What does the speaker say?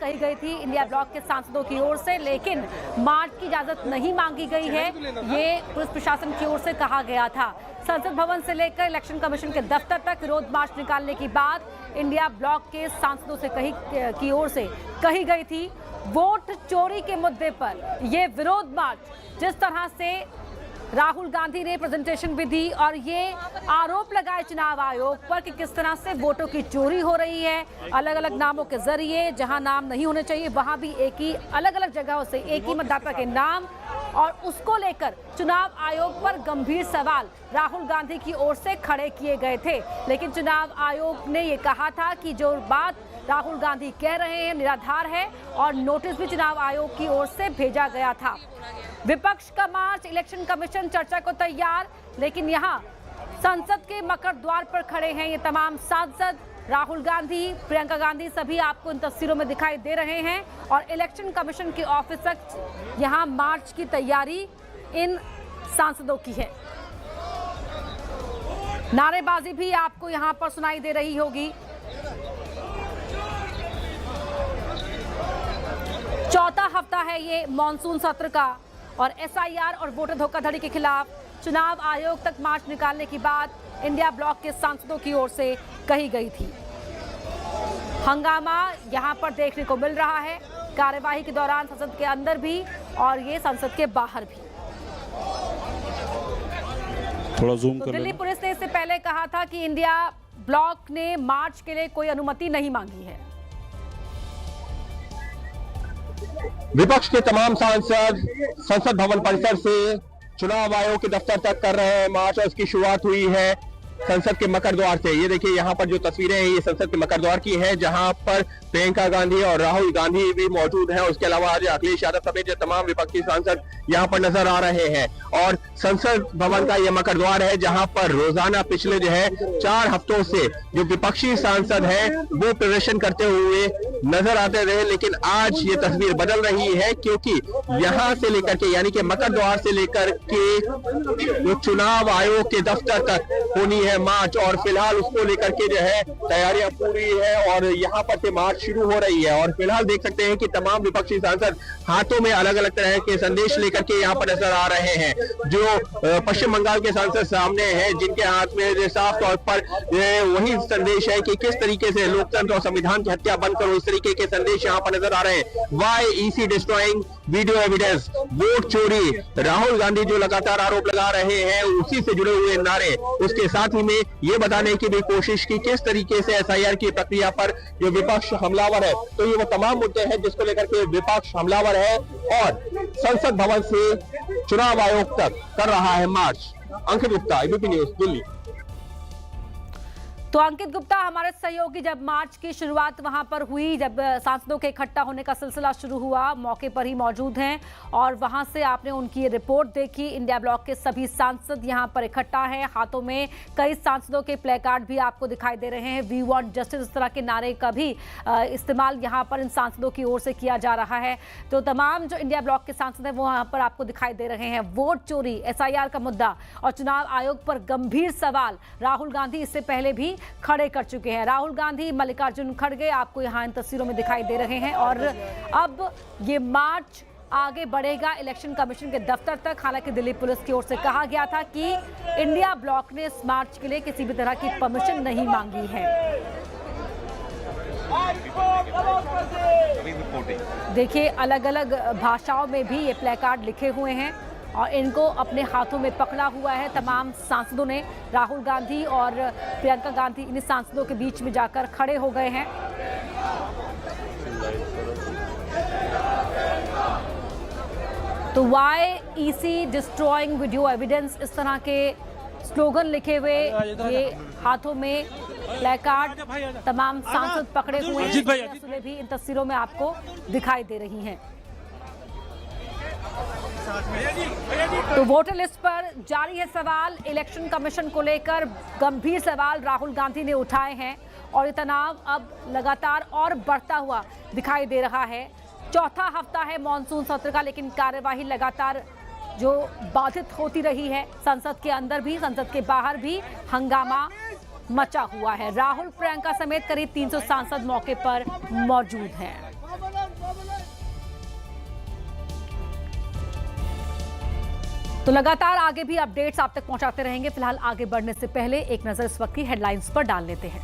कही गई थी इंडिया ब्लॉक के सांसदों की ओर से, लेकिन मार्च की इजाजत नहीं मांगी गई है, ये पुलिस प्रशासन की ओर से कहा गया था। संसद भवन से लेकर इलेक्शन कमीशन के दफ्तर तक विरोध मार्च निकालने की बात इंडिया ब्लॉक के सांसदों से की ओर से कही गई थी। वोट चोरी के मुद्दे पर यह विरोध मार्च, जिस तरह से राहुल गांधी ने प्रेजेंटेशन भी दी और ये आरोप लगाए चुनाव आयोग पर कि किस तरह से वोटों की चोरी हो रही है, अलग अलग नामों के जरिए, जहां नाम नहीं होने चाहिए वहां भी एक ही अलग अलग जगहों से एक ही मतदाता के नाम, और उसको लेकर चुनाव आयोग पर गंभीर सवाल राहुल गांधी की ओर से खड़े किए गए थे। लेकिन चुनाव आयोग ने ये कहा था कि जो बात राहुल गांधी कह रहे हैं निराधार है, और नोटिस भी चुनाव आयोग की ओर से भेजा गया था। विपक्ष का मार्च, इलेक्शन कमीशन चर्चा को तैयार, लेकिन यहाँ संसद के मकर द्वार पर खड़े हैं ये तमाम सांसद। राहुल गांधी, प्रियंका गांधी सभी आपको इन तस्वीरों में दिखाई दे रहे हैं, और इलेक्शन कमीशन के ऑफिस तक यहाँ मार्च की तैयारी इन सांसदों की है। नारेबाजी भी आपको यहाँ पर सुनाई दे रही होगी। चौथा हफ्ता है ये मॉनसून सत्र का, और एसआईआर और वोटर धोखाधड़ी के खिलाफ चुनाव आयोग तक मार्च निकालने की बात इंडिया ब्लॉक के सांसदों की ओर से कही गई थी। हंगामा यहां पर देखने को मिल रहा है कार्यवाही के दौरान, संसद के अंदर भी और ये संसद के बाहर भी। थोड़ा जूम कर दिल्ली पुलिस ने इससे पहले कहा था कि इंडिया ब्लॉक ने मार्च के लिए कोई अनुमति नहीं मांगी है। विपक्ष के तमाम सांसद संसद भवन परिसर से चुनाव आयोग के दफ्तर तक कर रहे हैं मार्च, और इसकी शुरुआत हुई है संसद के मकर द्वार से। ये देखिए यहाँ पर जो तस्वीरें हैं ये संसद के मकर द्वार की हैं, जहां पर प्रियंका गांधी और राहुल गांधी भी मौजूद हैं। उसके अलावा आज अखिलेश यादव समेत जो तमाम विपक्षी सांसद यहाँ पर नजर आ रहे हैं। और संसद भवन का ये मकर द्वार है जहां पर रोजाना पिछले जो है 4 हफ्तों से जो विपक्षी सांसद हैं वो प्रदर्शन करते हुए नजर आते रहे, लेकिन आज ये तस्वीर बदल रही है, क्योंकि यहाँ से लेकर के यानी कि मकर द्वार से लेकर के चुनाव आयोग के दफ्तर तक होनी है मार्च, और फिलहाल उसको लेकर के जो है तैयारियां पूरी है और यहाँ पर से मार्च शुरू हो रही है। और फिलहाल देख सकते हैं कि तमाम विपक्षी सांसद हाथों में अलग अलग तरह के संदेश लेकर के यहाँ पर नजर आ रहे हैं। जो पश्चिम बंगाल के सांसद सामने हैं, जिनके हाथ में साफ तौर पर वही संदेश है कि किस तरीके से लोकतंत्र और संविधान की हत्या बंद करो, इस तरीके के संदेश यहाँ पर नजर आ रहे हैं। Why EC destroying video evidence, vote चोरी, राहुल गांधी जो लगातार आरोप लगा रहे हैं उसी से जुड़े हुए नारे, उसके साथ ही में ये बताने की भी कोशिश की किस तरीके से एसआईआर की प्रक्रिया पर जो विपक्ष हमलावर है। तो ये वो तमाम मुद्दे हैं जिसको लेकर के विपक्ष हमलावर है और संसद भवन से चुनाव आयोग तक कर रहा है मार्च। अंकित गुप्ता, एबीपी न्यूज, दिल्ली। तो अंकित गुप्ता, हमारे सहयोगी, जब मार्च की शुरुआत वहां पर हुई, जब सांसदों के इकट्ठा होने का सिलसिला शुरू हुआ, मौके पर ही मौजूद हैं और वहां से आपने उनकी ये रिपोर्ट देखी। इंडिया ब्लॉक के सभी सांसद यहां पर इकट्ठा हैं, हाथों में कई सांसदों के प्ले कार्ड भी आपको दिखाई दे रहे हैं। वी वांट जस्टिस, इस तरह के नारे का भी इस्तेमाल यहां पर इन सांसदों की ओर से किया जा रहा है। तो तमाम जो इंडिया ब्लॉक के सांसद हैं वो वहां पर आपको दिखाई दे रहे हैं। वोट चोरी, एसआईआर का मुद्दा और चुनाव आयोग पर गंभीर सवाल राहुल गांधी इससे पहले भी खड़े कर चुके हैं। राहुल गांधी, मल्लिकार्जुन खड़गे आपको यहां इन तस्वीरों में दिखाई दे रहे हैं, और अब ये मार्च आगे बढ़ेगा इलेक्शन कमीशन के दफ्तर तक। हालांकि दिल्ली पुलिस की ओर से कहा गया था कि इंडिया ब्लॉक ने इस मार्च के लिए किसी भी तरह की परमिशन नहीं मांगी है। देखिए, अलग अलग भाषाओं में भी ये प्ले कार्ड लिखे हुए हैं और इनको अपने हाथों में पकड़ा हुआ है तमाम सांसदों ने। राहुल गांधी और प्रियंका गांधी इन सांसदों के बीच में जाकर खड़े हो गए हैं। तो why EC destroying video evidence, इस तरह के स्लोगन लिखे हुए ये हाथों में प्ले कार्ड तमाम सांसद पकड़े हुए हैं, भी इन तस्वीरों में आपको दिखाई दे रही हैं। तो वोटर लिस्ट पर जारी है सवाल। इलेक्शन कमीशन को लेकर गंभीर सवाल राहुल गांधी ने उठाए हैं और ये तनाव अब लगातार और बढ़ता हुआ दिखाई दे रहा है। चौथा हफ्ता है मॉनसून सत्र का, लेकिन कार्यवाही लगातार जो बाधित होती रही है। संसद के अंदर भी, संसद के बाहर भी हंगामा मचा हुआ है। राहुल, प्रियंका समेत करीब 300 सांसद मौके पर मौजूद हैं। तो लगातार आगे भी अपडेट्स आप तक पहुंचाते रहेंगे। फिलहाल आगे बढ़ने से पहले एक नजर इस वक्त की हेडलाइंस पर डाल लेते हैं।